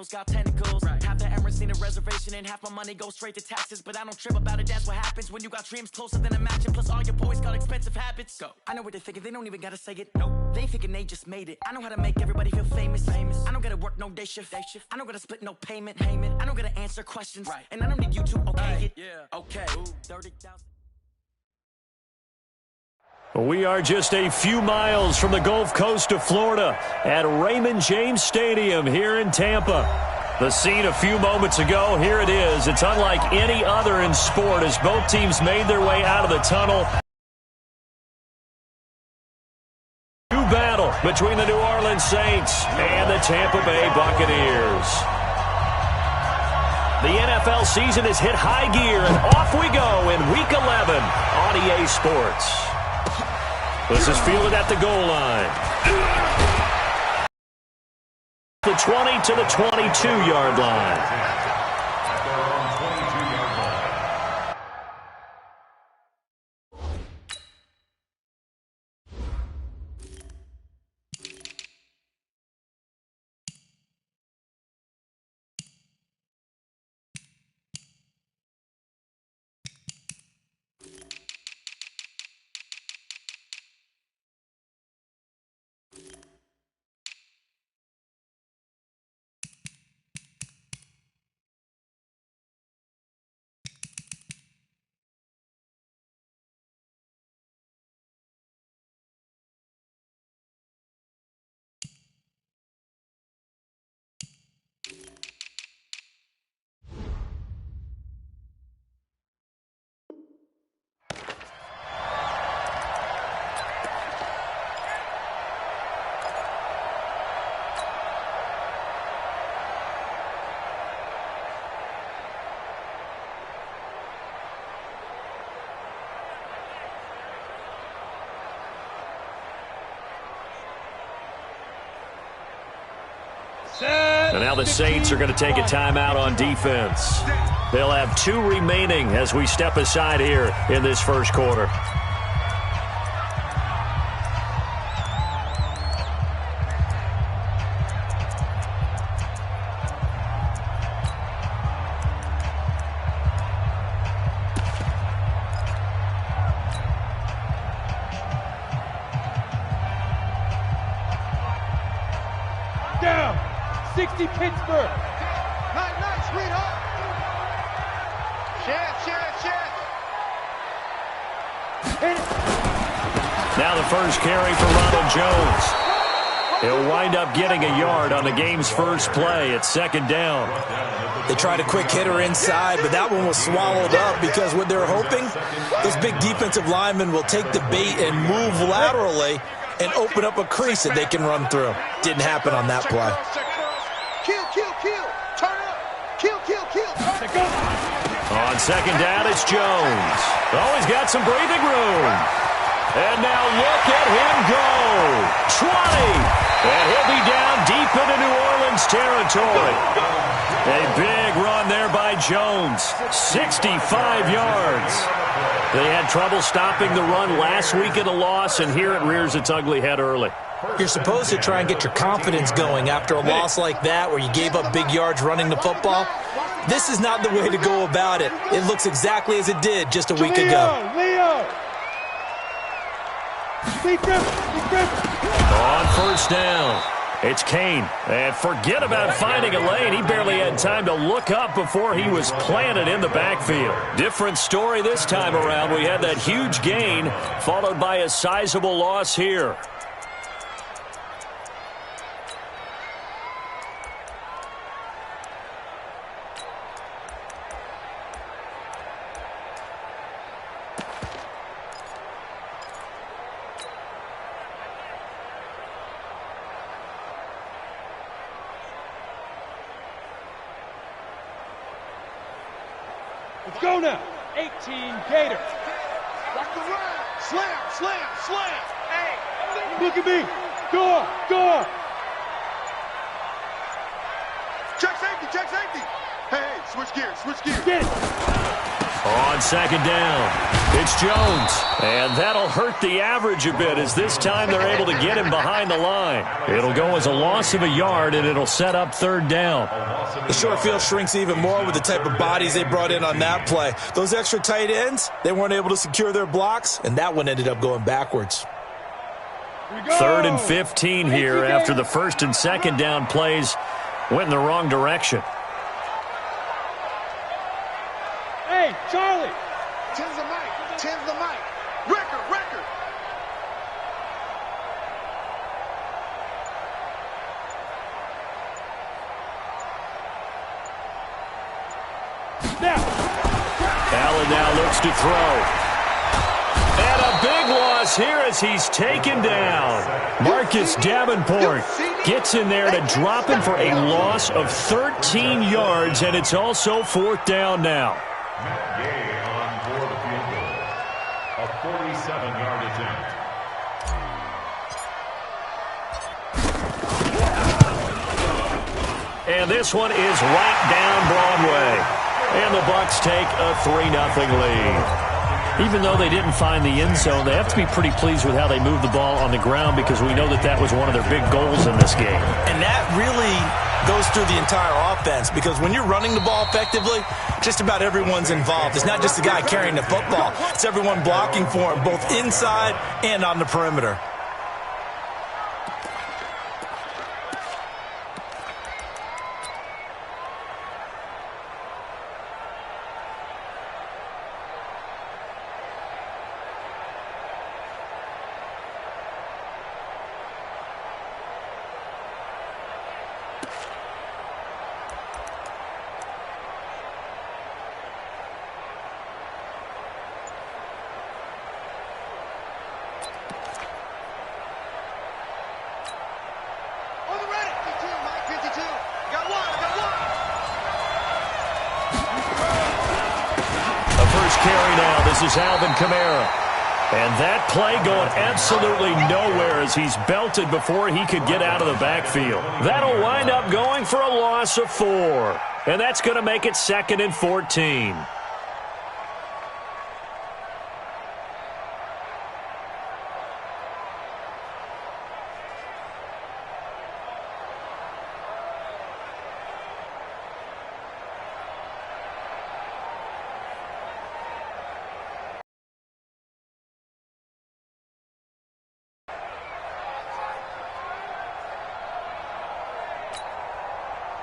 nails got tentacles. Right. Half the Emirates need a reservation and half my money goes straight to taxes. But I don't trip about it, that's what happens when you got dreams closer than a matching. Plus all your boys got expensive habits. Go. I know what they're thinking, they don't even gotta say it. Nope. They thinking they just made it. I know how to make everybody feel famous. I don't gotta work no day shift. I don't gotta split no payment. I don't gotta answer questions. Right. And I don't need you to okay it. Yeah. Okay. 30,000. We are just a few miles from the Gulf Coast of Florida at Raymond James Stadium here in Tampa. The scene a few moments ago, here it is. It's unlike any other in sport as both teams made their way out of the tunnel. New battle between the New Orleans Saints and the Tampa Bay Buccaneers. The NFL season has hit high gear, and off we go in Week 11 on EA Sports. This is fielded at the goal line. The 20 to the 22-yard line. And now the Saints are going to take a timeout on defense. They'll have 2 remaining as we step aside here in this first quarter. Down. 60 Pittsburgh. Nice, sweetheart. Now the first carry for Ronald Jones. He'll wind up getting a yard on the game's first play. It's second down. They tried a quick hitter inside, but that one was swallowed up because what they're hoping, those big defensive linemen will take the bait and move laterally and open up a crease that they can run through. Didn't happen on that play. Kill. Turn up. Kill. On second down, it's Jones. Oh, he's got some breathing room. And now look at him go. 20. And he'll be down deep into New Orleans territory. A big run there by Jones. 65 yards. They had trouble stopping the run last week in a loss, and here it rears its ugly head early. You're supposed to try and get your confidence going after a loss like that where you gave up big yards running the football. This is not the way to go about it. It looks exactly as it did just a week ago. Leo! On first down, it's Kane. And forget about finding a lane. He barely had time to look up before he was planted in the backfield. Different story this time around. We had that huge gain followed by a sizable loss here. Let's go now. 18 Gators. Rock the run. Slam. Hey. Look at me. Go. Check safety. Hey, switch gears. Get it. On second down, it's Jones. And that'll hurt the average a bit as this time they're able to get him behind the line. It'll go as a loss of a yard, and it'll set up third down. The short field shrinks even more with the type of bodies they brought in on that play. Those extra tight ends, they weren't able to secure their blocks, and that one ended up going backwards. 3rd and 15 here after the first and second down plays went in the wrong direction. Hey, Charlie! Tens the mic. Tens the mic. Record, record. Allen now looks to throw. And a big loss here as he's taken down. Marcus Davenport gets in there to drop him for a loss of 13 yards, and it's also 4th down now. Matt Gay on board the field goal. A 47-yard attempt. And this one is right down Broadway. And the Bucs take a 3-0 lead. Even though they didn't find the end zone, they have to be pretty pleased with how they moved the ball on the ground because we know that was one of their big goals in this game. And that really goes through the entire offense because when you're running the ball effectively, just about everyone's involved. It's not just the guy carrying the football. It's everyone blocking for him, both inside and on the perimeter. Carry now. This is Alvin Kamara. And that play going absolutely nowhere as he's belted before he could get out of the backfield. That'll wind up going for a loss of 4. And that's going to make it 2nd and 14.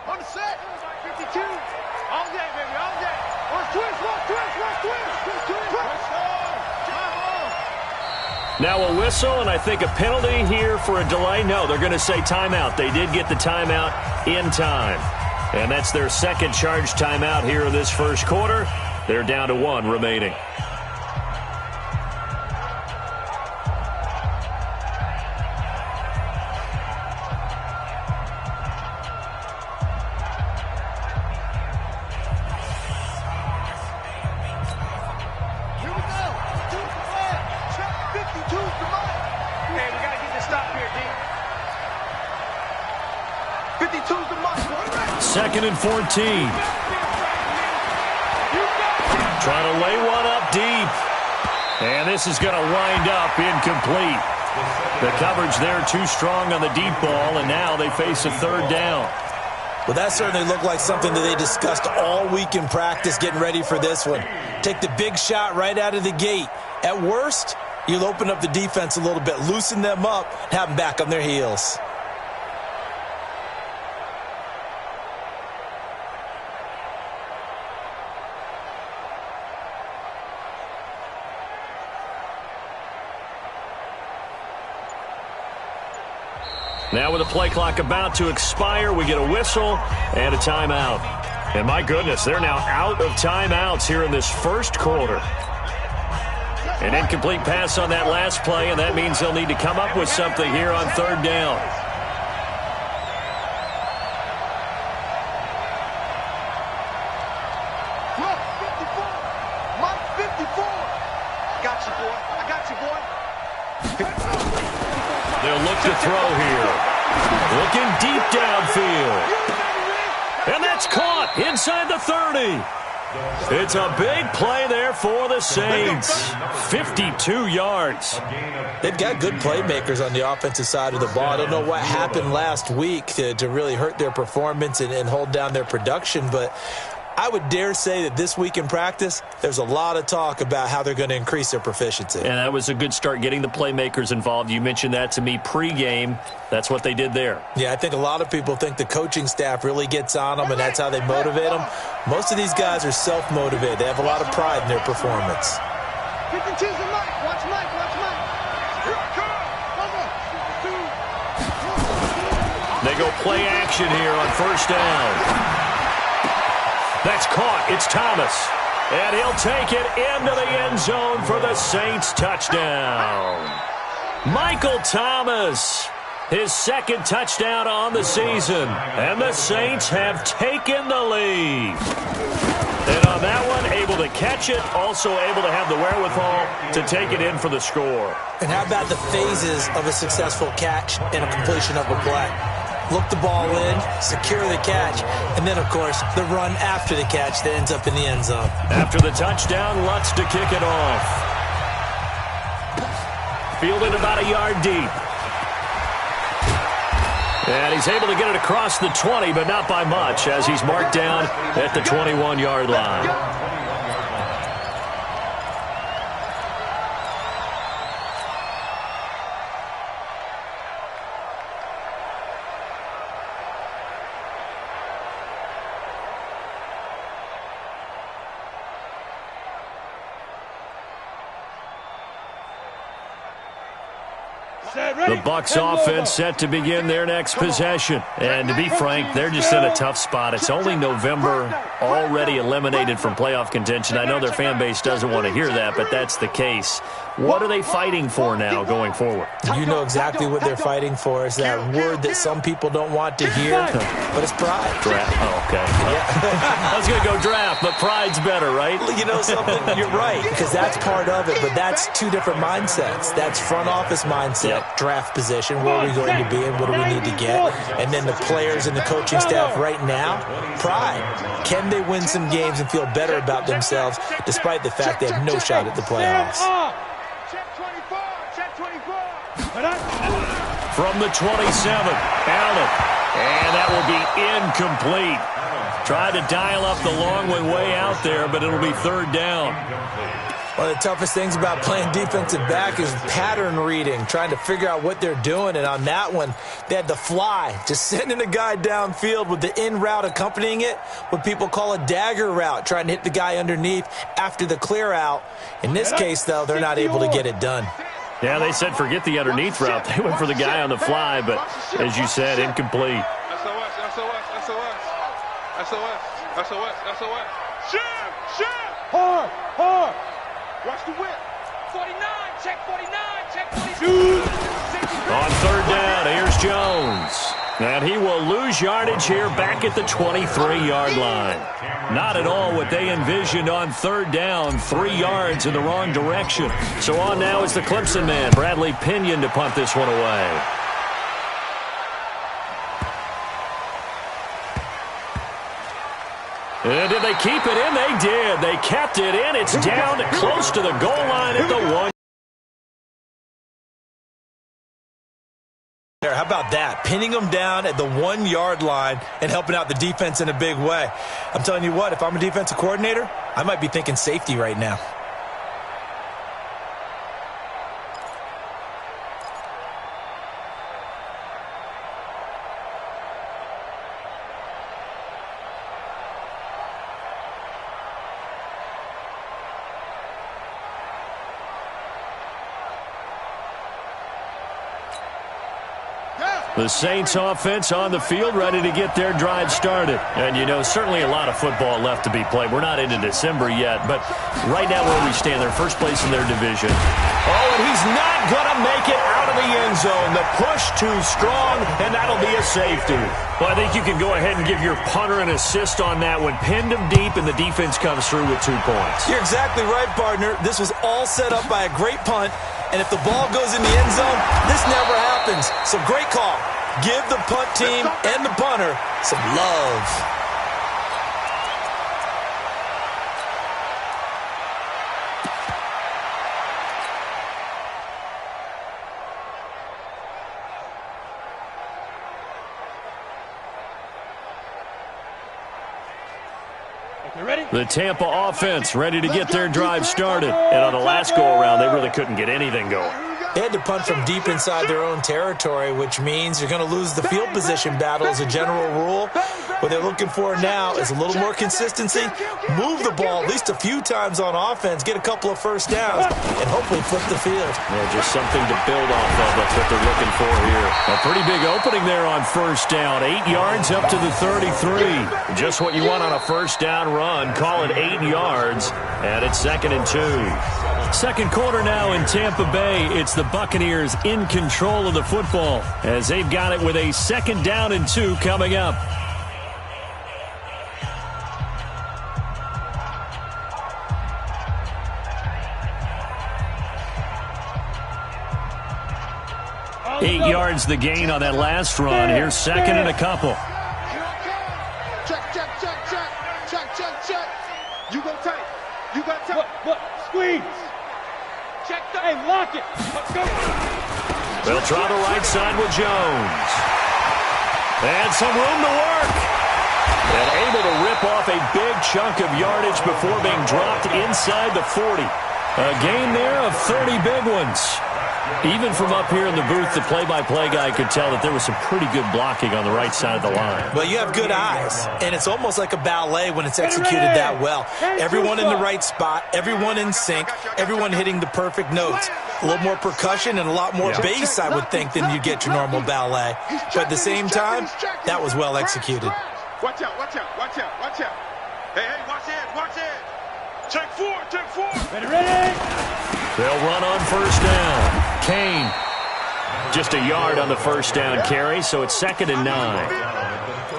On the set. 52. All day, baby, all day. Now a whistle and I think a penalty here for a delay. No, they're going to say timeout. They did get the timeout in time. And that's their second charge timeout here in this first quarter. They're down to 1 remaining. Second and 14. Trying to lay one up deep. And this is going to wind up incomplete. The coverage there too strong on the deep ball, and now they face a 3rd down. Well, that certainly looked like something that they discussed all week in practice getting ready for this one. Take the big shot right out of the gate. At worst, you'll open up the defense a little bit, loosen them up, and have them back on their heels. Now with the play clock about to expire, we get a whistle and a timeout. And my goodness, they're now out of timeouts here in this first quarter. An incomplete pass on that last play, and that means they'll need to come up with something here on 3rd down. They'll look to throw here. Looking deep downfield. And that's caught inside the 30. It's a big play there for the Saints. 52 yards. They've got good playmakers on the offensive side of the ball. I don't know what happened last week to really hurt their performance and hold down their production, but I would dare say that this week in practice, there's a lot of talk about how they're going to increase their proficiency. And that was a good start, getting the playmakers involved. You mentioned that to me pregame. That's what they did there. Yeah, I think a lot of people think the coaching staff really gets on them, and that's how they motivate them. Most of these guys are self-motivated. They have a lot of pride in their performance. 52's the Mike. Watch Mike. Watch Mike. They go play action here on first down. That's caught. It's Thomas. And he'll take it into the end zone for the Saints touchdown. Michael Thomas, his second touchdown on the season. And the Saints have taken the lead. And on that one, able to catch it, also able to have the wherewithal to take it in for the score. And how about the phases of a successful catch and a completion of a play? Look the ball in, secure the catch, and then, of course, the run after the catch that ends up in the end zone. After the touchdown, Lutz to kick it off. Fielded about a yard deep. And he's able to get it across the 20, but not by much, as he's marked down at the 21-yard line. The Bucs offense set to begin their next possession. And to be frank, they're just in a tough spot. It's only November, already eliminated from playoff contention. I know their fan base doesn't want to hear that, but that's the case. What are they fighting for now going forward? You know exactly what they're fighting for. Is that word that some people don't want to hear, but it's pride. Draft. Oh, okay. Yeah. I was going to go draft, but pride's better, right? You know something? You're right, because that's part of it, but that's two different mindsets. That's front office mindset, draft position, where are we going to be and what do we need to get? And then the players and the coaching staff right now, pride. Can they win some games and feel better about themselves despite the fact they have no shot at the playoffs? From the 27, Allen. And that will be incomplete. Tried to dial up the long one way out there, but it'll be third down. One of the toughest things about playing defensive back is pattern reading, trying to figure out what they're doing. And on that one, they had to fly, just sending a guy downfield with the in route accompanying it, what people call a dagger route, trying to hit the guy underneath after the clear out. In this case, though, they're not able to get it done. Yeah, they said forget the underneath route. They went for the guy on the fly, but as you said, incomplete. SOS. Shit. Hard. Watch the whip. 49, check 49. On third down, here's Jones. And he will lose yardage here back at the 23-yard line. Not at all what they envisioned on third down, 3 yards in the wrong direction. So on now is the Clemson man, Bradley Pinion, to punt this one away. And did they keep it in? They did. They kept it in. It's down close to the goal line at the 1. How about that? Pinning them down at the 1-yard line and helping out the defense in a big way. I'm telling you what, if I'm a defensive coordinator, I might be thinking safety right now. The Saints offense on the field, ready to get their drive started. And, you know, certainly a lot of football left to be played. We're not into December yet, but right now where we stand, they're first place in their division. Oh, and he's not going to make it out of the end zone. The push too strong, and that'll be a safety. Well, I think you can go ahead and give your punter an assist on that one. Pinned him deep, and the defense comes through with 2 points. You're exactly right, partner. This was all set up by a great punt. And if the ball goes in the end zone, this never happens. So great call. Give the punt team and the punter some love. The Tampa offense ready to get their drive started. And on the last go-around, they really couldn't get anything going. They had to punt from deep inside their own territory, which means you're going to lose the field position battle as a general rule. What they're looking for now is a little more consistency, move the ball at least a few times on offense, get a couple of first downs, and hopefully flip the field. Yeah, just something to build off of. That's what they're looking for here. A pretty big opening there on first down. 8 yards up to the 33. Just what you want on a first down run. Call it 8 yards, and it's 2nd and 2. Second quarter now in Tampa Bay. It's the Buccaneers in control of the football as they've got it with a 2nd down and 2 coming up. Eight yards the gain on that last run. Here's 2nd and a couple. Check. You go tight. You got tight. Look, squeeze. Check the. Hey, lock it. Let's go. They'll try the right side with Jones. And some room to work. And able to rip off a big chunk of yardage before being dropped inside the 40. A gain there of 30 big ones. Even from up here in the booth, the play-by-play guy could tell that there was some pretty good blocking on the right side of the line. Well, you have good eyes, and it's almost like a ballet when it's executed that well. Everyone in the right spot, everyone in sync, everyone hitting the perfect notes. A little more percussion and a lot more bass, I would think, than you get your normal ballet. But at the same time, that was well executed. Watch out. Hey, watch it. Check 4. Ready. They'll run on first down. Kane, just a yard on the first down carry, so it's 2nd and 9.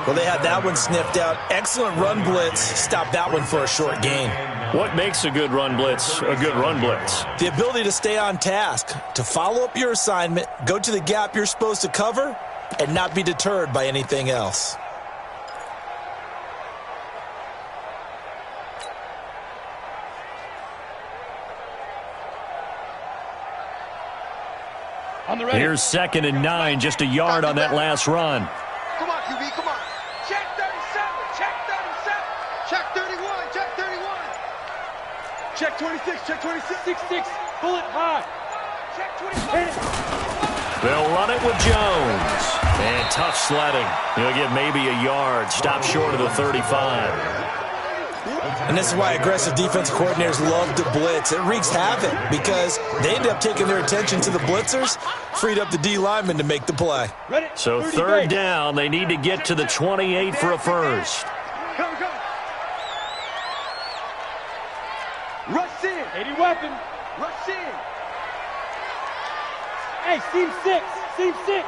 Well, they had that one sniffed out. Excellent run blitz. Stopped that one for a short gain. What makes a good run blitz a good run blitz? The ability to stay on task, to follow up your assignment, go to the gap you're supposed to cover, and not be deterred by anything else. Here's 2nd and 9, just a yard on that last run. Come on, QB, come on. Check 37. Check 31. Check 26. 6-6. Pull it high. Check 25. They'll run it with Jones. And tough sledding. He'll get maybe a yard. Stop short of the 35. And this is why aggressive defensive coordinators love to blitz. It wreaks havoc because they end up taking their attention to the blitzers, freed up the D lineman to make the play. So 3rd down, they need to get to the 28 for a first. Go. Rush in. 80 weapon. Rush in. Hey, seam 6.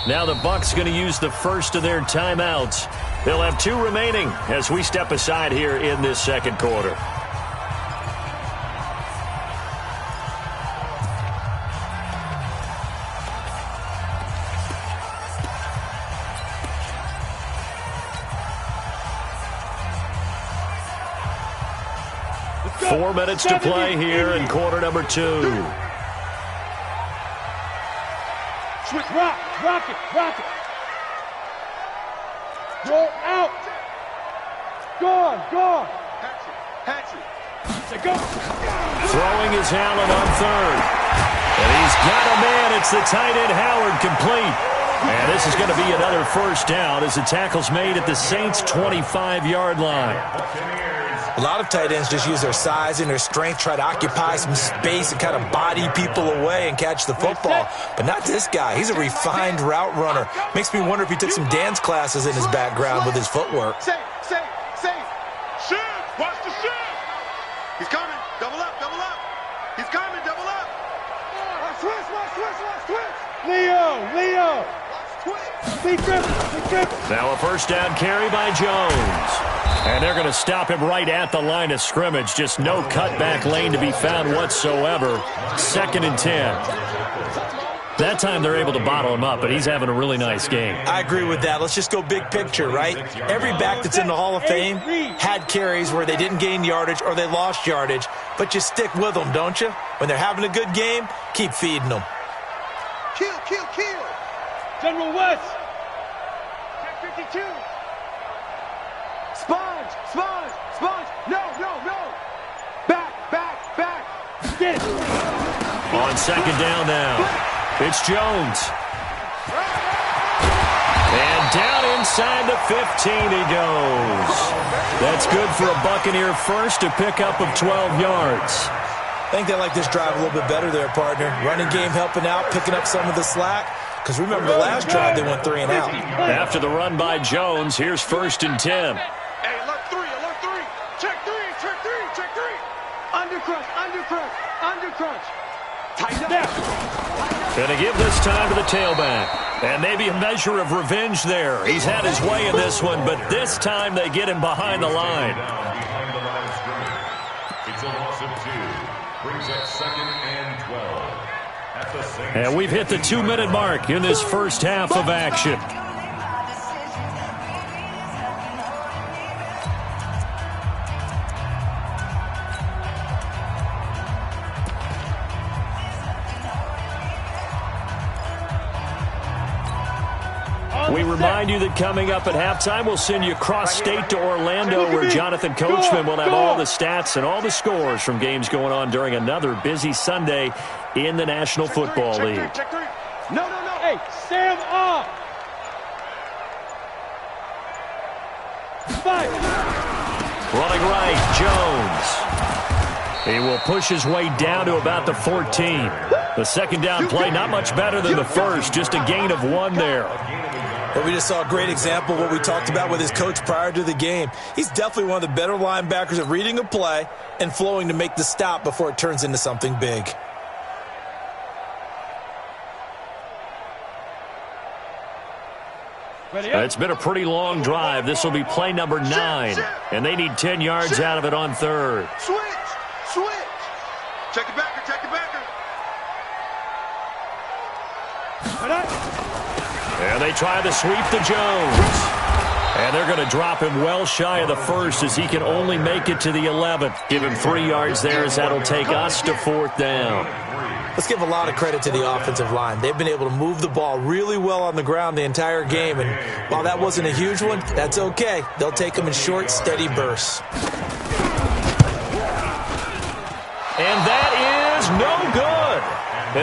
Now the Bucs going to use the first of their timeouts. They'll have 2 remaining as we step aside here in this second quarter. Four minutes to play here in quarter number 2. Rock it. Go out. Gone. Patch it. Go. Throwing his Allen on 3rd. And he's got a man. It's the tight end Howard complete. And this is going to be another first down as the tackle's made at the Saints' 25-yard line. A lot of tight ends just use their size and their strength, try to occupy some space and kind of body people away and catch the football. But not this guy. He's a refined route runner. Makes me wonder if he took some dance classes in his background with his footwork. Safe. Shift. Watch the shift. He's coming. Double up. He's coming. Double up. Watch twist. Leo. Big grip. Now a first down carry by Jones. And they're going to stop him right at the line of scrimmage. Just no cutback lane to be found whatsoever. 2nd and 10. That time they're able to bottle him up, but he's having a really nice game. I agree with that. Let's just go big picture, right? Every back that's in the Hall of Fame had carries where they didn't gain yardage or they lost yardage, but you stick with them, don't you? When they're having a good game, keep feeding them. Kill, kill, kill. General West. Check 52. Sponge, sponge, sponge. No, no, no. Back, back, back. Get it. On second down now, it's Jones. And down inside the 15 he goes. That's good for a Buccaneer first, to pick up of 12 yards. I think they like this drive a little bit better there, partner. Running game helping out, picking up some of the slack. Because remember, the last drive they went 3 and out. After the run by Jones, here's 1st and 10. Hey, alert 3, alert 3. Check 3, check 3, check 3. Undercrunch, undercrunch, undercrunch. Tighten up. Gonna give this time to the tailback. And maybe a measure of revenge there. He's had his way in this one, but this time they get him behind the line. Behind the line of scrimmage. It's a loss of 2. Brings up 2nd and 12. At the same And we've hit the 2-minute mark in this first half of action. We remind you that coming up at halftime, we'll send you cross-state to Orlando, where Jonathan Coachman will have all the stats and all the scores from games going on during another busy Sunday in the National Football League. Check 3. No, no, no. Hey, Sam off. 5. Running right, Jones. He will push his way down to about the 14. The second down play, not much better than the first, just a gain of 1 there. But we just saw a great example of what we talked about with his coach prior to the game. He's definitely one of the better linebackers at reading a play and flowing to make the stop before it turns into something big. It's been a pretty long drive. This will be play number 9, and they need 10 yards out of it on 3rd. Switch, switch. Check the backer, check the backer. And they try to sweep to Jones. And they're going to drop him well shy of the first, as he can only make it to the 11th. Give him 3 yards there, as that'll take us to 4th down. Let's give a lot of credit to the offensive line. They've been able to move the ball really well on the ground the entire game. And while that wasn't a huge one, that's okay. They'll take them in short, steady bursts. And that is no good.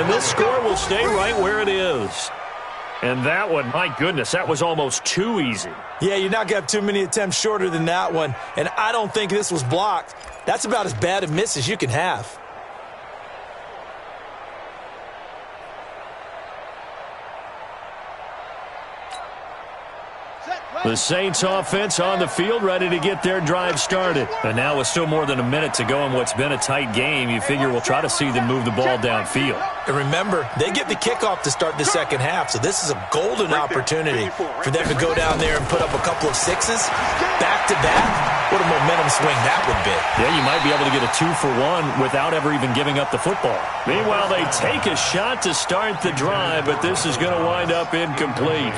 And this score will stay right where it is. And that one, my goodness, that was almost too easy. Yeah, you're not going to have too many attempts shorter than that one. And I don't think this was blocked. That's about as bad a miss as you can have. The Saints offense on the field, ready to get their drive started. And now with still more than a minute to go in what's been a tight game, you figure we'll try to see them move the ball downfield. And remember, they get the kickoff to start the second half, so this is a golden opportunity for them to go down there and put up a couple of 6s back-to-back. What a momentum swing that would be. Yeah, you might be able to get a 2-for-1 without ever even giving up the football. Meanwhile, they take a shot to start the drive, but this is going to wind up incomplete.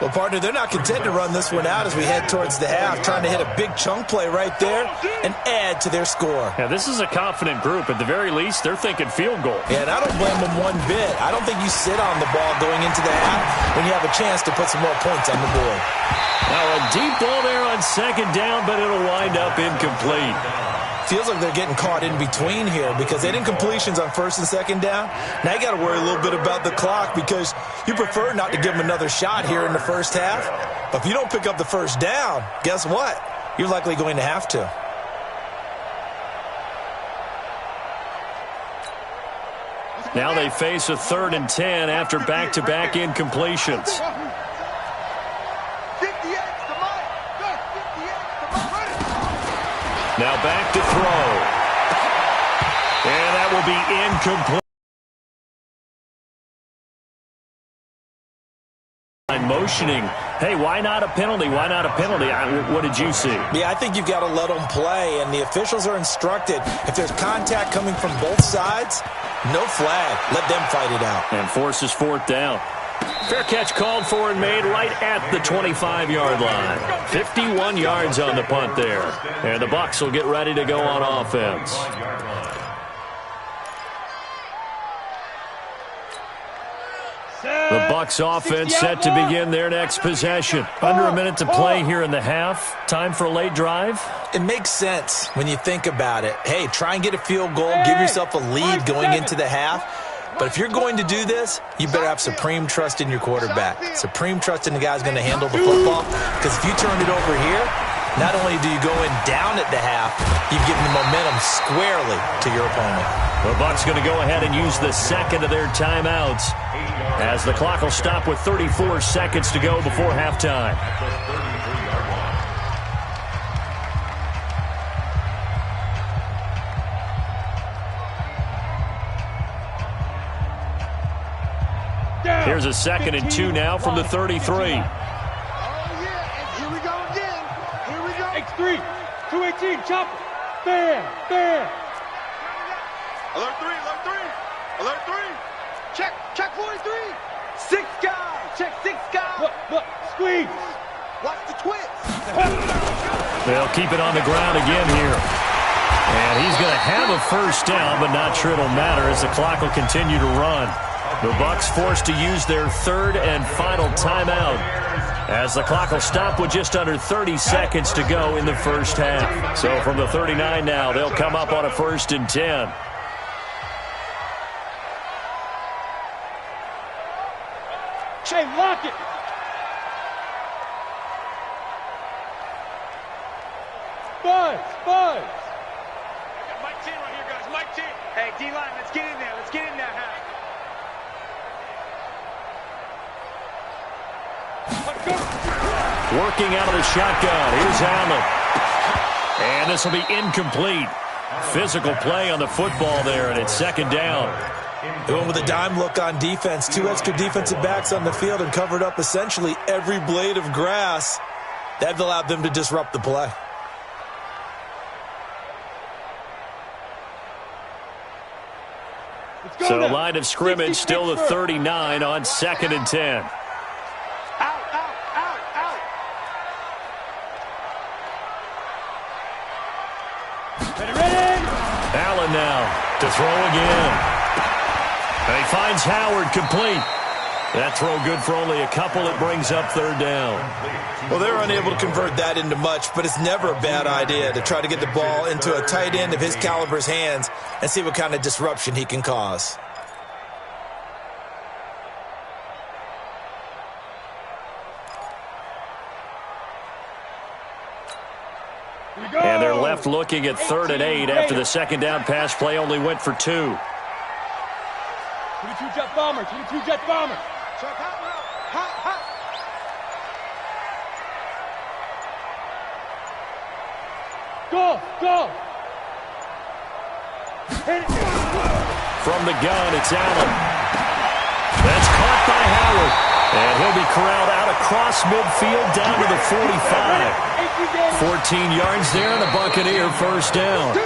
Well, partner, they're not content to run this one out as we head towards the half, trying to hit a big chunk play right there and add to their score. Yeah, this is a confident group. At the very least, they're thinking field goal. Yeah, and I don't blame them one bit. I don't think you sit on the ball going into the half when you have a chance to put some more points on the board. Now a deep ball there on second down, but it'll wind up incomplete. Feels like they're getting caught in between here because they didn't completions on first and second down. Now you got to worry a little bit about the clock because you prefer not to give them another shot here in the first half. But if you don't pick up the first down, guess what? You're likely going to have to. Now they face a 3rd and 10 after back-to-back incompletions. Now back to throw. And that will be incomplete. Motioning, hey, why not a penalty? Why not a penalty? What did you see? Yeah, I think you've got to let them play, and the officials are instructed. If there's contact coming from both sides, no flag. Let them fight it out. And forces 4th down. Fair catch called for and made right at the 25-yard line. 51 yards on the punt there. And the Bucs will get ready to go on offense. The Bucs offense set to begin their next possession. Under a minute to play here in the half. Time for a late drive. It makes sense when you think about it. Hey, try and get a field goal, give yourself a lead going into the half. But if you're going to do this, you better have supreme trust in your quarterback. Supreme trust in the guy's going to handle the football. Because if you turn it over here, not only do you go in down at the half, you've given the momentum squarely to your opponent. The Bucs going to go ahead and use the second of their timeouts as the clock will stop with 34 seconds to go before halftime. Here's a 2nd and 2 now from the 33. Oh, yeah, and here we go again. Here we go. X3, 218, chopper. Bam, bam. Alert 3, alert 3. Alert 3. Check 43. 6 guys. Check 6 guys. Look, squeeze. Watch the twist. They'll keep it on the ground again here. And he's going to have a first down, but not sure it'll matter as the clock will continue to run. The Bucs forced to use their 3rd and final timeout as the clock will stop with just under 30 seconds to go in the first half. So from the 39 now, they'll come up on a 1st and 10. Hey, lock it. Buzz. Mike 10 right here, guys. Mike 10. Hey, D-line, let's get in there. Let's get in there, half. Working out of the shotgun. Here's Allen. And this will be incomplete. Physical play on the football there, and it's 2nd down. Going with a dime look on defense. 2 extra defensive backs on the field and covered up essentially every blade of grass. That allowed them to disrupt the play. So line of scrimmage still the 39 on 2nd and 10. Allen now to throw again. And he finds Howard complete. That throw good for only a couple. It brings up 3rd down. Well, they're unable to convert that into much, but it's never a bad idea to try to get the ball into a tight end of his caliber's hands and see what kind of disruption he can cause. And they're left looking at 3rd and 8 after the 2nd down pass play only went for 2. 22 jet bomber. Check hot. Go. Hit it. From the gun, it's Allen. That's caught by Howard. And he'll be corralled out across midfield down to the 45. 14 yards there and a Buccaneer 1st down.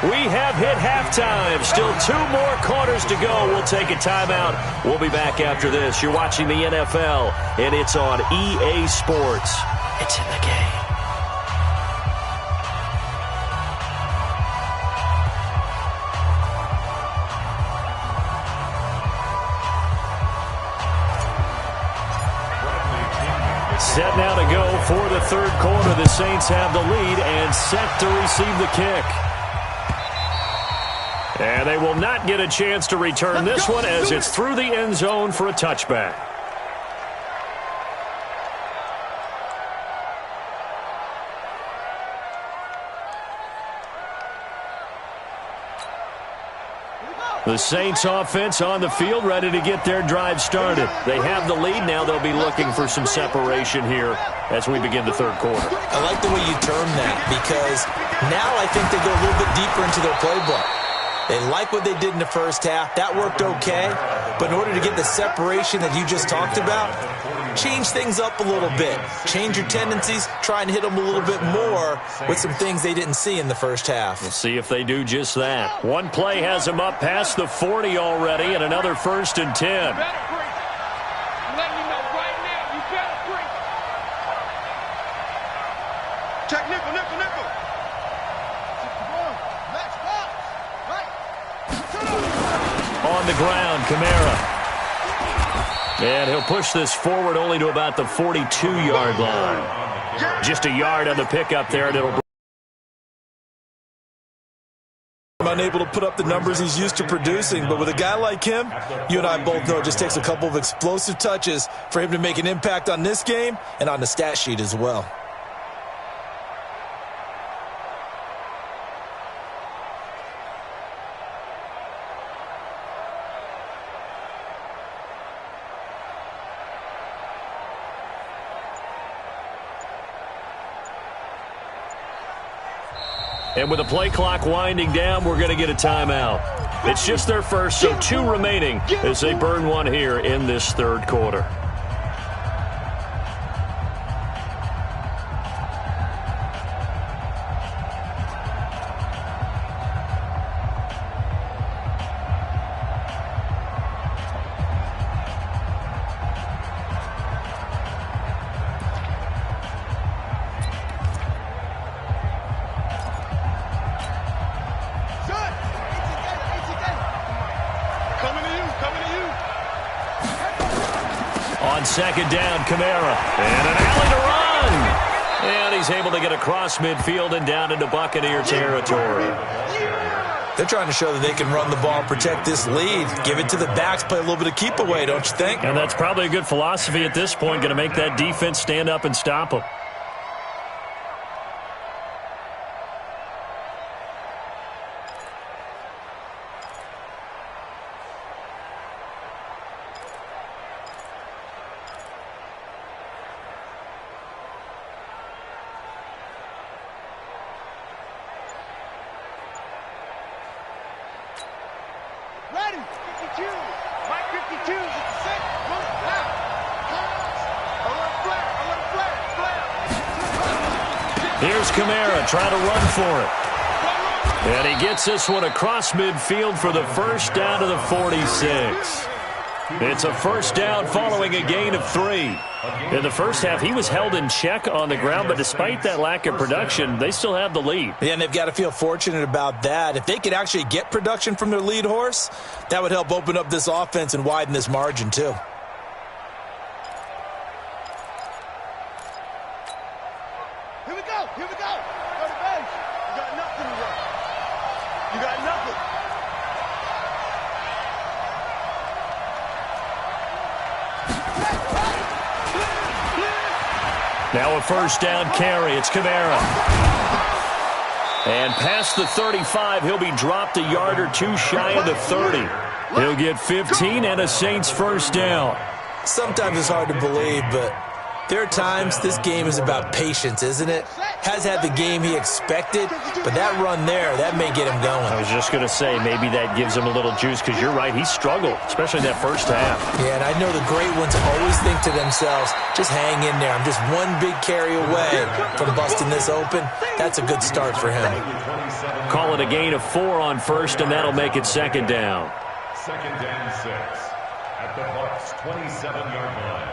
We have hit halftime. Still 2 more quarters to go. We'll take a timeout. We'll be back after this. You're watching the NFL, and it's on EA Sports. It's in the game. Set now to go for the 3rd quarter. The Saints have the lead and set to receive the kick. And they will not get a chance to return this one as it's through the end zone for a touchback. The Saints offense on the field ready to get their drive started. They have the lead. Now they'll be looking for some separation here as we begin the 3rd quarter. I like the way you term that because now I think they go a little bit deeper into their playbook. They like what they did in the first half. That worked okay. But in order to get the separation that you just talked about, change things up a little bit. Change your tendencies. Try and hit them a little bit more with some things they didn't see in the first half. We'll see if they do just that. One play has them up past the 40 already and another 1st and 10. Check nickel. On the ground, Kamara. And he'll push this forward only to about the 42-yard line. Just a yard on the pickup there, and it'll unable to put up the numbers he's used to producing, but with a guy like him, you and I both know it just takes a couple of explosive touches for him to make an impact on this game and on the stat sheet as well. And with the play clock winding down, we're going to get a timeout. It's just their first, so 2 remaining as they burn one here in this third quarter. On second down, Kamara. And an alley to run. And he's able to get across midfield and down into Buccaneer territory. They're trying to show that they can run the ball, protect this lead, give it to the backs, play a little bit of keep away, don't you think? And that's probably a good philosophy at this point, going to make that defense stand up and stop them. Ready, 52. Mike 52 is at the set. Look now. I want a flare. Here's Kamara trying to run for it. And he gets this one across midfield for the first down to the 46. It's a first down following a gain of 3. In the first half, he was held in check on the ground, but despite that lack of production, they still have the lead. Yeah, and they've got to feel fortunate about that. If they could actually get production from their lead horse, that would help open up this offense and widen this margin too. Here we go. Here we go. Go to base. You got nothing to run. You got nothing. Now a first down carry. It's Kamara. And past the 35, he'll be dropped a yard or 2 shy of the 30. He'll get 15 and a Saints first down. Sometimes it's hard to believe, but there are times this game is about patience, isn't it? Has had the game he expected, but that run there, that may get him going. I was just going to say, maybe that gives him a little juice, because you're right, he struggled, especially in that first half. Yeah, and I know the great ones always think to themselves, just hang in there. I'm just one big carry away from busting this open. That's a good start for him. Call it a gain of 4 on first, and that'll make it second down. Second and 6 at the Bucs' 27-yard line.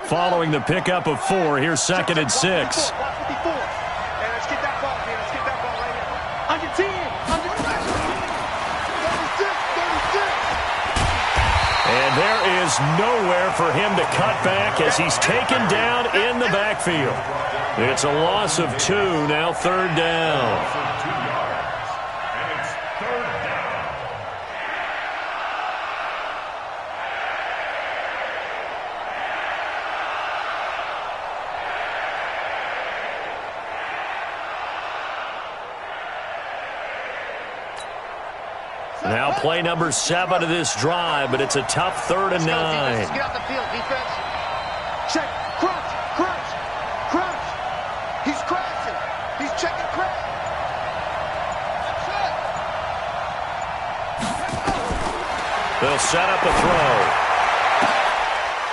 Following the pickup of 4, here's second and 6. And let's get that ball, man. Let's get that ball right here. Under 10. Under 36. And there is nowhere for him to cut back as he's taken down in the backfield. It's a loss of 2, now third down. Now play number 7 of this drive, but it's a tough 3rd and 9. Get off the field, defense. Check. Crunch. Crunch. Crunch. He's crashing. He's checking crunch. They'll set up the throw.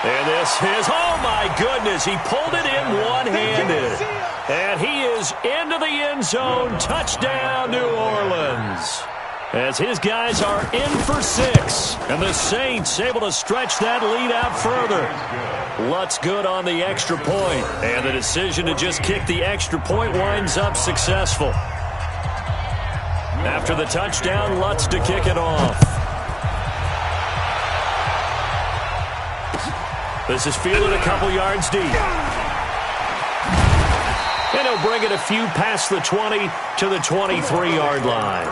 And this is, oh my goodness, he pulled it in one-handed. And he is into the end zone. Touchdown, New Orleans. As his guys are in for 6. And the Saints able to stretch that lead out further. Lutz good on the extra point. And the decision to just kick the extra point winds up successful. After the touchdown, Lutz to kick it off. This is fielded a couple yards deep. And he'll bring it a few past the 20 to the 23-yard line.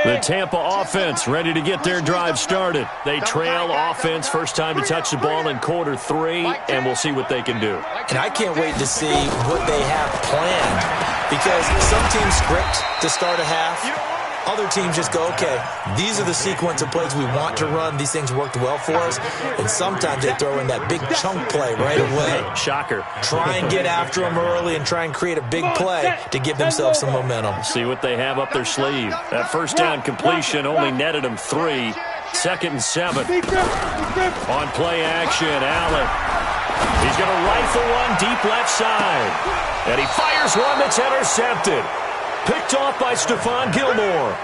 The Tampa offense ready to get their drive started. They trail offense, first time to touch the ball in quarter 3, and we'll see what they can do. And I can't wait to see what they have planned, because some teams script to start a half. Other teams just go, okay, these are the sequence of plays we want to run. These things worked well for us. And sometimes they throw in that big chunk play right away. Shocker. Try and get after them early and try and create a big play to give themselves some momentum. See what they have up their sleeve. That first down completion only netted them 3. 2nd and 7. On play action, Allen. He's going to rifle one deep left side. And he fires one that's intercepted. Picked off by Stephon Gilmore.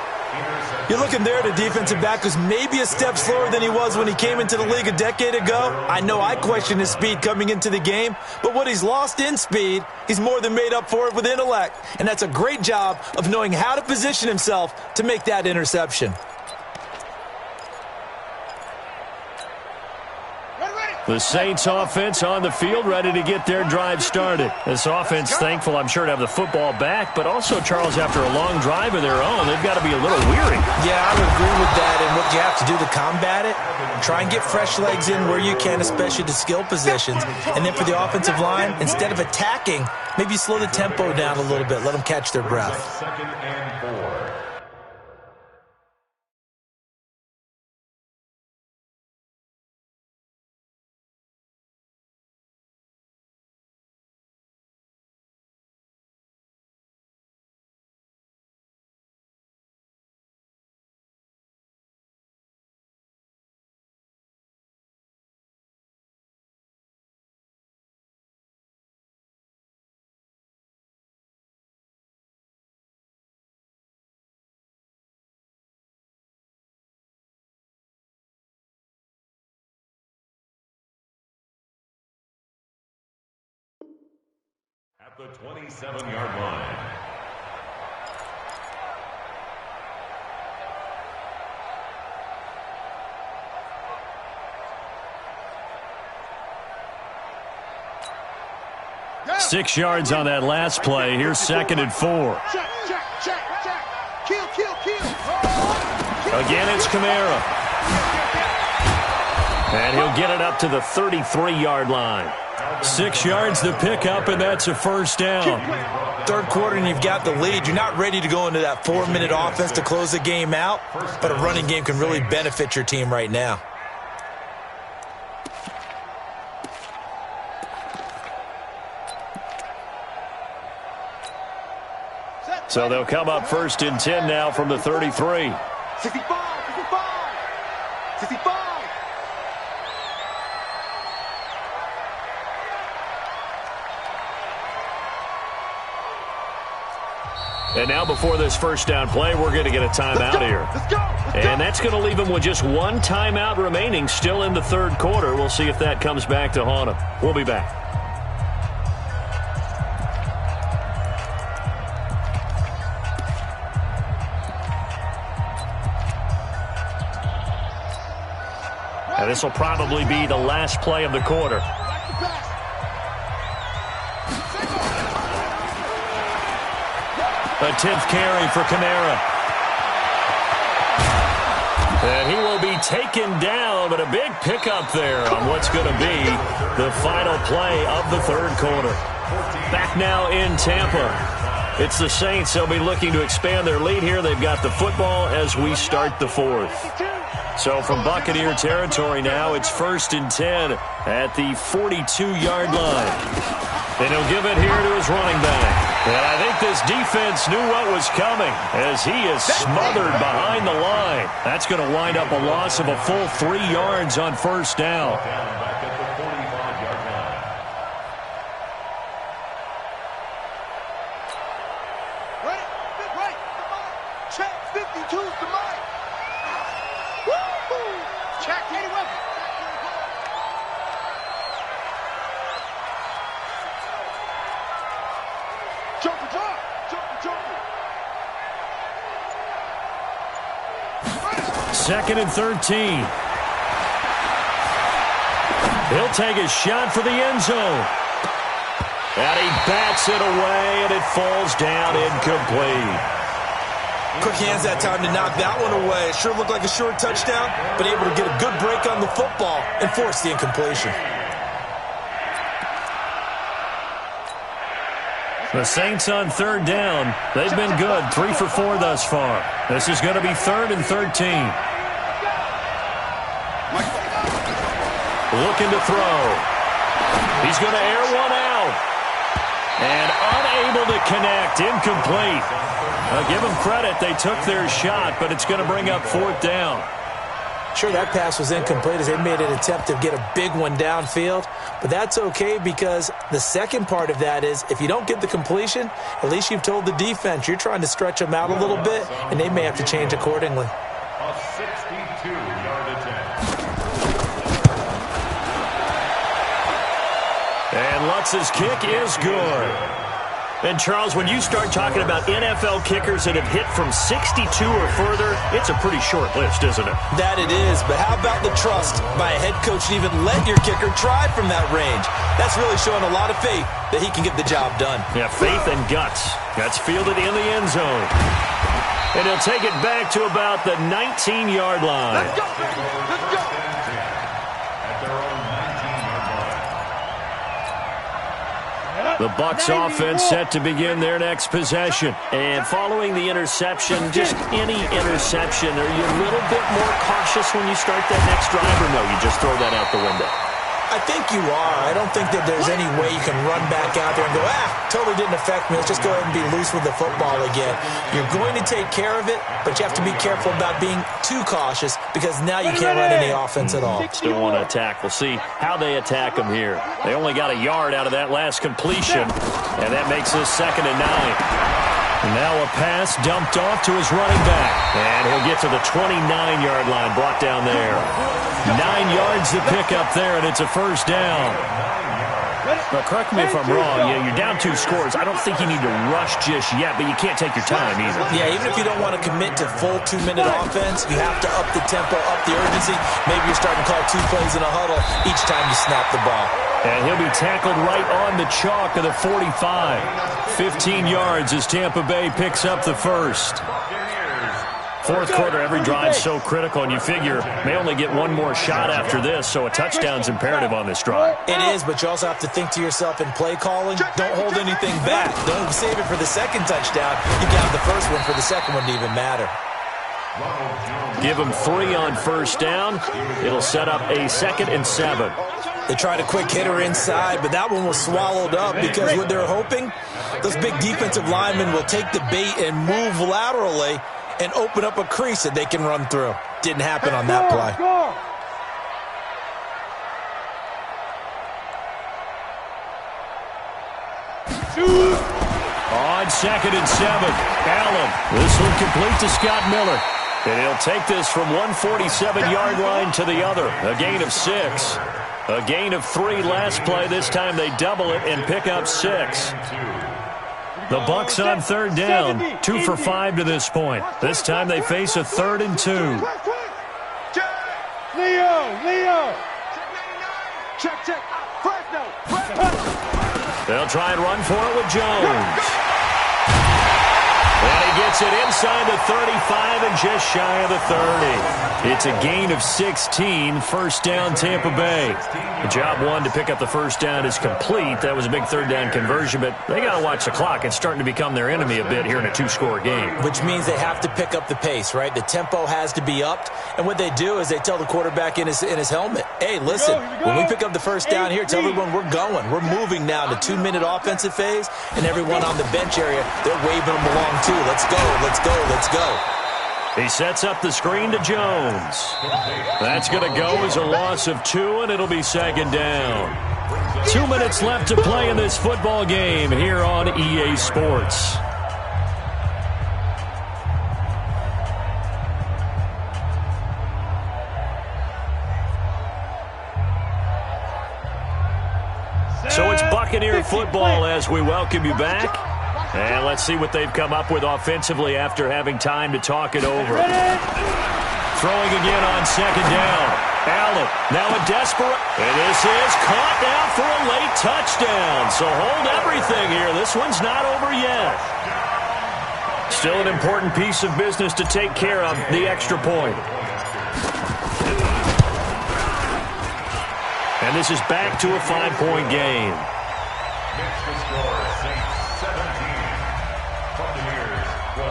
You're looking there at a defensive back who's maybe a step slower than he was when he came into the league a decade ago. I know I questioned his speed coming into the game, but what he's lost in speed, he's more than made up for it with intellect. And that's a great job of knowing how to position himself to make that interception. The Saints offense on the field, ready to get their drive started. This offense, thankful, I'm sure, to have the football back, but also, Charles, after a long drive of their own, they've got to be a little weary. Yeah, I would agree with that, and what you have to do to combat it, try and get fresh legs in where you can, especially to skill positions. And then for the offensive line, instead of attacking, maybe slow the tempo down a little bit, let them catch their breath. 2nd and 4. At the 27-yard line. Yeah. 6 yards on that last play. Here's 2nd and 4. Check. Kill. Again, it's Kamara. And he'll get it up to the 33-yard line. 6 yards to pick up, and that's a first down. Third quarter, and you've got the lead. You're not ready to go into that 4-minute offense to close the game out, but a running game can really benefit your team right now. So they'll come up 1st and 10 now from the 33. 65. And now before this first down play, we're going to get a timeout here. Let's go. And that's going to leave them with just one timeout remaining still in the third quarter. We'll see if that comes back to haunt them. We'll be back. And this will probably be the last play of the quarter. A 10th carry for Kamara. And he will be taken down, but a big pickup there on what's going to be the final play of the third quarter. Back now in Tampa. It's the Saints. They'll be looking to expand their lead here. They've got the football as we start the fourth. So from Buccaneer territory now, it's 1st and 10 at the 42-yard line. And he'll give it here to his running back. And I think this defense knew what was coming as he is smothered behind the line. That's going to wind up a loss of a full 3 yards on first down. Back at the 45-yard line. 52's the mic. Woo! Check, Katie Weber. Joker drop. Joker. Second and 13. He'll take a shot for the end zone. And he bats it away, and it falls down incomplete. Quick hands that time to knock that one away. It sure looked like a short touchdown, but able to get a good break on the football and force the incompletion. The Saints on third down. They've been good, 3 for 4 thus far. This is going to be 3rd and 13. Looking to throw. He's going to air one out. And unable to connect. Incomplete. Give them credit. They took their shot, but it's going to bring up 4th down. Sure, that pass was incomplete as they made an attempt to get a big one downfield. But that's okay because the second part of that is if you don't get the completion, at least you've told the defense you're trying to stretch them out a little bit, and they may have to change accordingly. A 62-yard attempt. And Lutz's kick is good. And, Charles, when you start talking about NFL kickers that have hit from 62 or further, it's a pretty short list, isn't it? That it is, but how about the trust by a head coach to even let your kicker try from that range? That's really showing a lot of faith that he can get the job done. Yeah, faith and guts. That's fielded in the end zone. And he'll take it back to about the 19-yard line. Let's go, baby. Let's go. At their own 19-yard line. The Bucs offense set to begin their next possession. And following the interception, just any interception, are you a little bit more cautious when you start that next drive, or no, you just throw that out the window? I think you are. I don't think that there's any way you can run back out there and go, totally didn't affect me. Let's just go ahead and be loose with the football again. You're going to take care of it, but you have to be careful about being too cautious because now you can't run any offense at all. Still want to attack. We'll see how they attack them here. They only got a yard out of that last completion, and that makes this 2nd and 9. And now a pass dumped off to his running back. And he'll get to the 29-yard line, brought down there. 9 yards to pick up there, and it's a 1st down. Now, correct me if I'm wrong. Yeah, you're down 2 scores. I don't think you need to rush just yet, but you can't take your time either. Yeah, even if you don't want to commit to full 2-minute offense, you have to up the tempo, up the urgency. Maybe you're starting to call 2 plays in a huddle each time you snap the ball. And he'll be tackled right on the chalk of the 45. 15 yards as Tampa Bay picks up the 1st. 4th quarter, every drive's so critical, and you figure may only get one more shot after this, so a touchdown's imperative on this drive. It is, but you also have to think to yourself in play calling, don't hold anything back. Don't save it for the second touchdown. You got the first one for the second one to even matter. Give them 3 on 1st down. It'll set up a 2nd and 7. They tried a quick hitter inside, but that one was swallowed up because what they're hoping, those big defensive linemen will take the bait and move laterally and open up a crease that they can run through. Didn't happen on that play. On 2nd and 7, Allen. This one complete to Scott Miller. And he'll take this from 147-yard line to the other. A gain of 6. A gain of 3 last play. This time they double it and pick up 6. The Bucs on 3rd down, 2 for 5 to this point. This time they face a 3rd and 2. Leo. Check. Fresno. They'll try and run for it with Jones. And he gets it inside the 35 and just shy of the 30. It's a gain of 16, 1st down Tampa Bay. The job 1 to pick up the 1st down is complete. That was a big 3rd down conversion, but they got to watch the clock. It's starting to become their enemy a bit here in a 2-score game. Which means they have to pick up the pace, right? The tempo has to be upped. And what they do is they tell the quarterback in his helmet, hey, listen, when we pick up the 1st down here, tell everyone we're going. We're moving now to 2-minute offensive phase, and everyone on the bench area, they're waving them along too. Let's go. He sets up the screen to Jones. That's going to go as a loss of 2, and it'll be 2nd down. 2 minutes left to play in this football game here on EA Sports. Football as we welcome you back. And let's see what they've come up with offensively after having time to talk it over. Throwing again on second down. Allen, now a desperate. And this is caught now for a late touchdown. So hold everything here. This one's not over yet. Still an important piece of business to take care of, the extra point. And this is back to a 5-point game. Makes the score Saints 17, Buccaneers 12.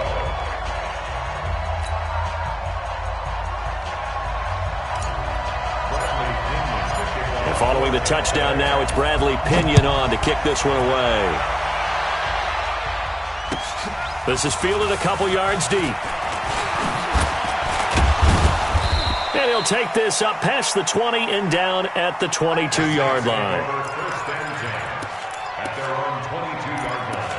And following the touchdown now, it's Bradley Pinion on to kick this one away. This is fielded a couple yards deep. And he'll take this up past the 20 and down at the 22-yard line. First and 10 at their own 22-yard line.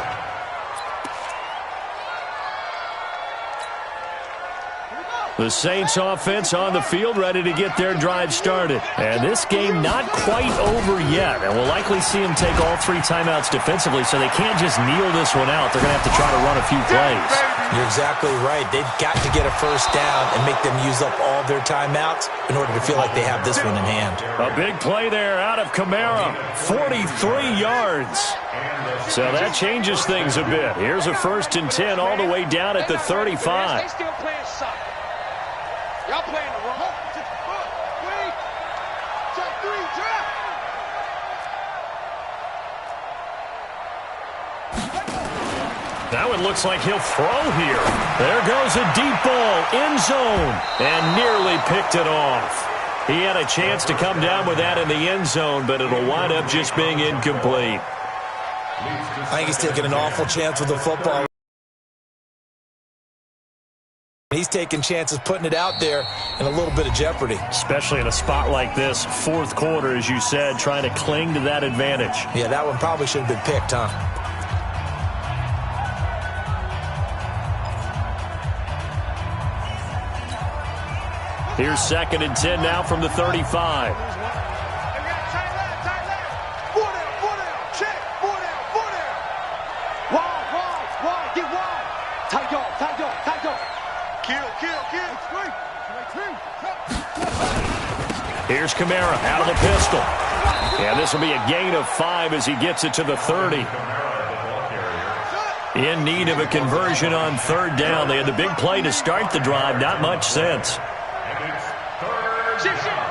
The Saints offense on the field, ready to get their drive started. And this game not quite over yet. And we'll likely see them take all 3 timeouts defensively, so they can't just kneel this one out. They're going to have to try to run a few plays. You're exactly right. They've got to get a first down and make them use up all their timeouts in order to feel like they have this one in hand. A big play there out of Kamara, 43 yards. So that changes things a bit. Here's a 1st and 10 all the way down at the 35. They still playing soccer. Y'all playing the wrong. Wait. Check 3, drop. Now it looks like he'll throw here. There goes a deep ball, end zone, and nearly picked it off. He had a chance to come down with that in the end zone, but it'll wind up just being incomplete. I think he's taking an awful chance with the football. He's taking chances putting it out there in a little bit of jeopardy. Especially in a spot like this, 4th quarter, as you said, trying to cling to that advantage. Yeah, that one probably should have been picked, huh? Here's 2nd and 10 now from the 35. Here's Kamara out of the pistol. And this will be a gain of 5 as he gets it to the 30. In need of a conversion on 3rd down. They had the big play to start the drive. Not much sense. And it's 3rd down.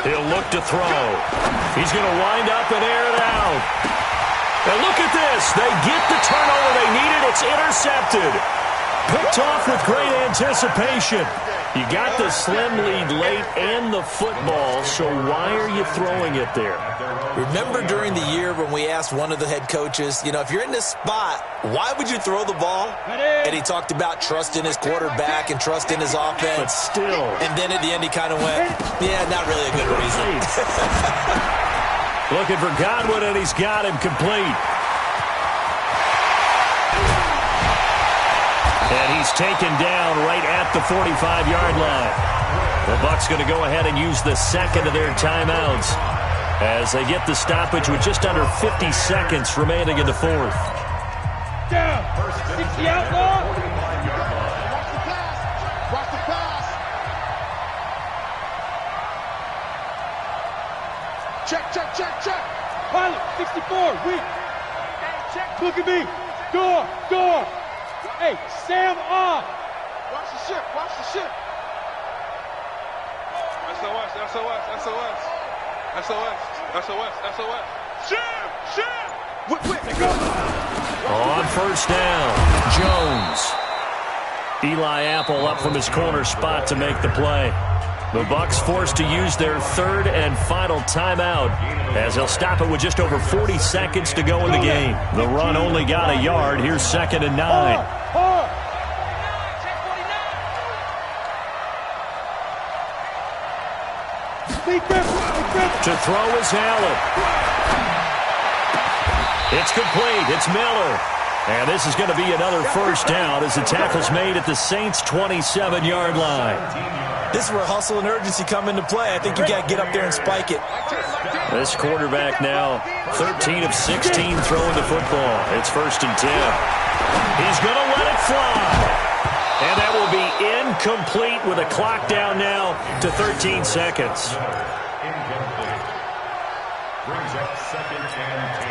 He'll look to throw. He's going to wind up and air it out. And look at this. They get the turnover they needed. It's intercepted. Picked off with great anticipation. You got the slim lead late and the football, so why are you throwing it there? Remember during the year when we asked one of the head coaches, you know, if you're in this spot, why would you throw the ball? And he talked about trust in his quarterback and trust in his offense. But still. And then at the end he kind of went, yeah, not really a good reason. Looking for Godwin, and he's got him complete. And he's taken down right at the 45-yard line. The Bucs going to go ahead and use the 2nd of their timeouts as they get the stoppage with just under 50 seconds remaining in the 4th. Down. 60 outlaw. Watch the pass. Check. Pilot, 64, weak. Look at me. Door. Hey, Sam off. Watch the ship. SOS. Ship. Whip. Go. On 1st down, Jones. Eli Apple up from his corner spot to make the play. The Bucs forced to use their 3rd and final timeout as they'll stop it with just over 40 seconds to go in the game. The run only got a yard. Here's 2nd and 9. To throw is Allen. It's complete. It's Miller. And this is going to be another first down as the tackle's made at the Saints' 27-yard line. This is where hustle and urgency come into play. I think you got to get up there and spike it. This quarterback now 13 of 16 throwing the football. It's 1st and 10. He's going to let it fly. And that will be incomplete with a clock down now to 13 seconds. Incomplete. Brings up 2nd and 10.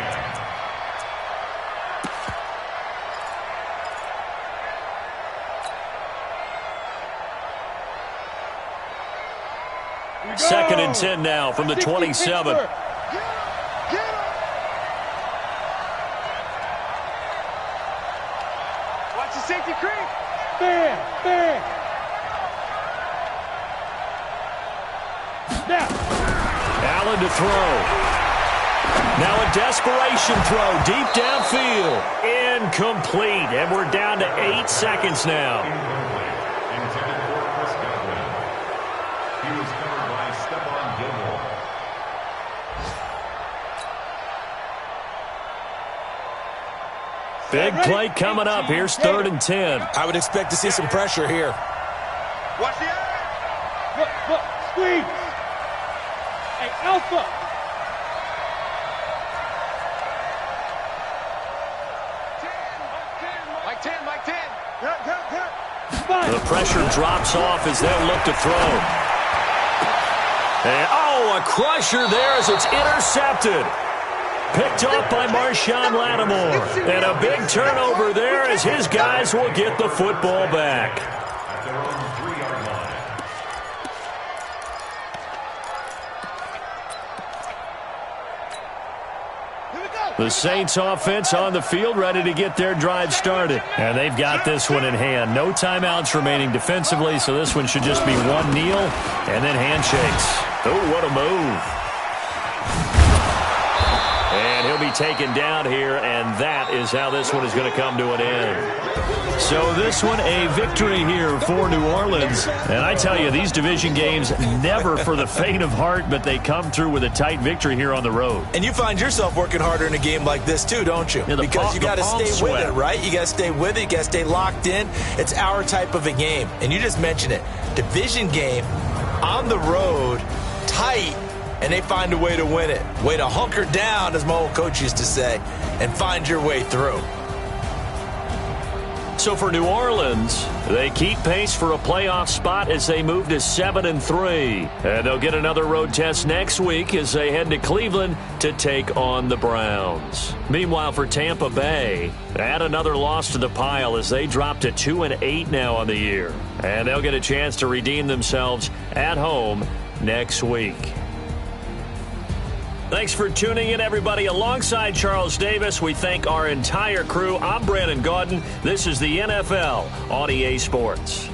Second and 10 now from the 27. Watch the safety creep. Bam. Now. Allen to throw. Now a desperation throw deep downfield. Incomplete. And we're down to 8 seconds now. Intended for Chris Godwin. He was covered by Stephon Gilmore. Big play coming up. Here's 3rd and 10. I would expect to see some pressure here. Watch the eye. Look, squeeze. Hey, Alpha. Mike 10. The pressure drops off as they'll look to throw. And, a crusher there as it's intercepted. Picked off by Marshawn Lattimore. And a big turnover there as his guys will get the football back. At their own 3-yard line. The Saints offense on the field ready to get their drive started. And they've got this one in hand. No timeouts remaining defensively, so this one should just be one kneel and then handshakes. Oh, what a move. And he'll be taken down here, and that is how this one is going to come to an end. So this one, a victory here for New Orleans. And I tell you, these division games, never for the faint of heart, but they come through with a tight victory here on the road. And you find yourself working harder in a game like this too, don't you? Yeah, because you got to stay sweat with it, right? You got to stay with it. You got to stay locked in. It's our type of a game. And you just mentioned it. Division game, on the road, tight, and they find a way to win it. Way to hunker down, as my old coach used to say, and find your way through. So for New Orleans, they keep pace for a playoff spot as they move to 7-3. And they'll get another road test next week as they head to Cleveland to take on the Browns. Meanwhile, for Tampa Bay, add another loss to the pile as they drop to 2-8 now on the year. And they'll get a chance to redeem themselves at home next week. Thanks for tuning in, everybody. Alongside Charles Davis, we thank our entire crew. I'm Brandon Gaudin. This is the NFL on EA Sports.